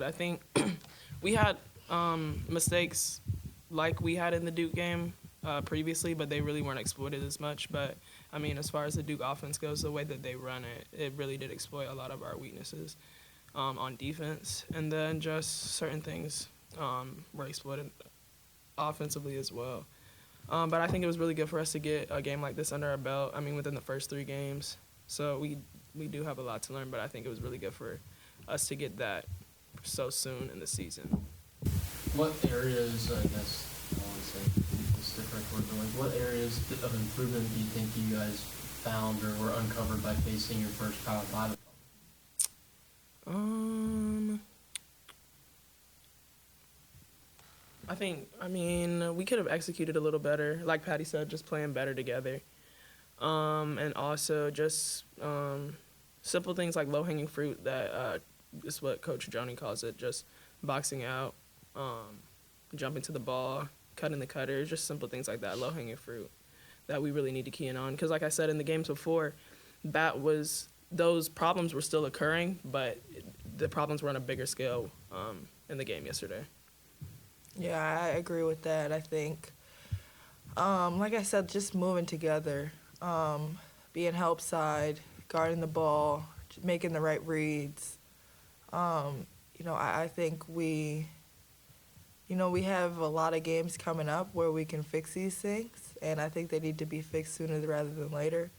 I think we had mistakes like we had in the Duke game previously, but they really weren't exploited as much. But, I mean, as far as the Duke offense goes, the way that they run it, it really did exploit a lot of our weaknesses on defense. And then just certain things were exploited offensively as well. But I think it was really good for us to get a game like this under our belt, I mean, within the first 3 games. So we do have a lot to learn, but I think it was really good for us to get that so soon in the season. What areas, I guess, I want to say it's different word, but like what areas of improvement do you think you guys found or were uncovered by facing your first Power 5 opponent? I mean, we could have executed a little better. Like Patty said, just playing better together. And also just simple things like low-hanging fruit that is what Coach Joni calls it, just boxing out, jumping to the ball, cutting the cutter, just simple things like that, low-hanging fruit that we really need to key in on. Because like I said, in the games before, those problems were still occurring, but the problems were on a bigger scale in the game yesterday. Yeah, I agree with that. I think, like I said, just moving together, being help side, guarding the ball, making the right reads. I think we have a lot of games coming up where we can fix these things, and I think they need to be fixed sooner rather than later.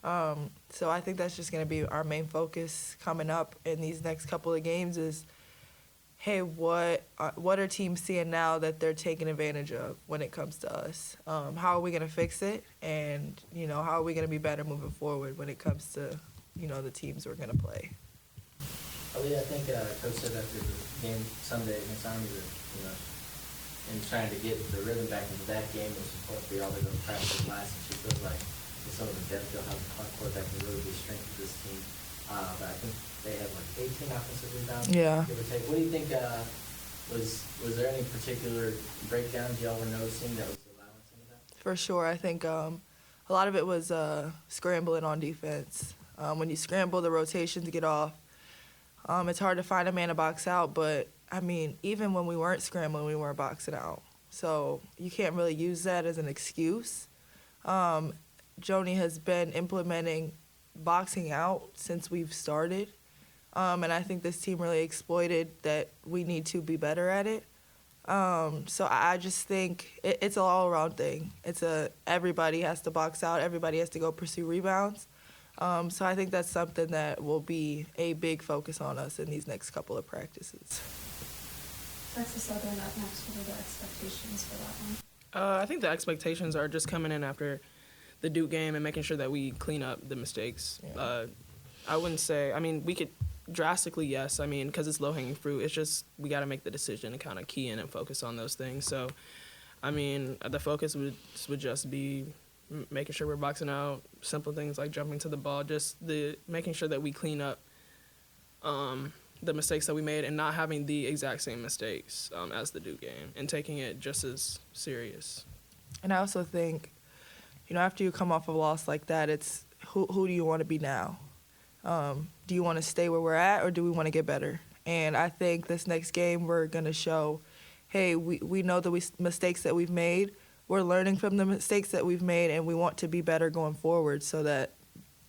So I think that's just going to be our main focus coming up in these next couple of games is, hey, what are teams seeing now that they're taking advantage of when it comes to us? How are we going to fix it? And, how are we going to be better moving forward when it comes to, the teams we're going to play? Aaliyah, I think Coach said after the game Sunday against Army that, in trying to get the rhythm back into that game, it was important for y'all to go practice last, and she feels like with some of the depth you'll have on court that can really be a strength of this team. But I think they had 18 offensive rebounds, give or take. What do you think, was there any particular breakdowns y'all were noticing that was allowing some of that? For sure. I think a lot of it was scrambling on defense. When you scramble, the rotations get off. It's hard to find a man to box out, but, even when we weren't scrambling, we weren't boxing out. So you can't really use that as an excuse. Joni has been implementing boxing out since we've started, and I think this team really exploited that we need to be better at it. So I just think it's an all-around thing. Everybody has to box out, everybody has to go pursue rebounds. So I think that's something that will be a big focus on us in these next couple of practices. Texas Southern up next. What are the expectations for that one? I think the expectations are just coming in after the Duke game and making sure that we clean up the mistakes. Yeah. I wouldn't say, we could drastically, yes, because it's low-hanging fruit. It's just we got to make the decision and kind of key in and focus on those things. So, the focus would just be making sure we're boxing out, simple things like jumping to the ball, just making sure that we clean up the mistakes that we made and not having the exact same mistakes as the Duke game and taking it just as serious. And I also think, after you come off a loss like that, it's who do you want to be now? Do you want to stay where we're at or do we want to get better? And I think this next game we're going to show, hey, we know the mistakes that we've made. We're learning from the mistakes that we've made, and we want to be better going forward so that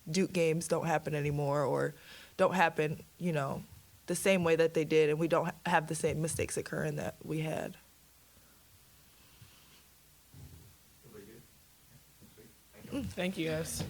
Duke games don't happen anymore or don't happen, the same way that they did, and we don't have the same mistakes occurring that we had. Thank you, guys.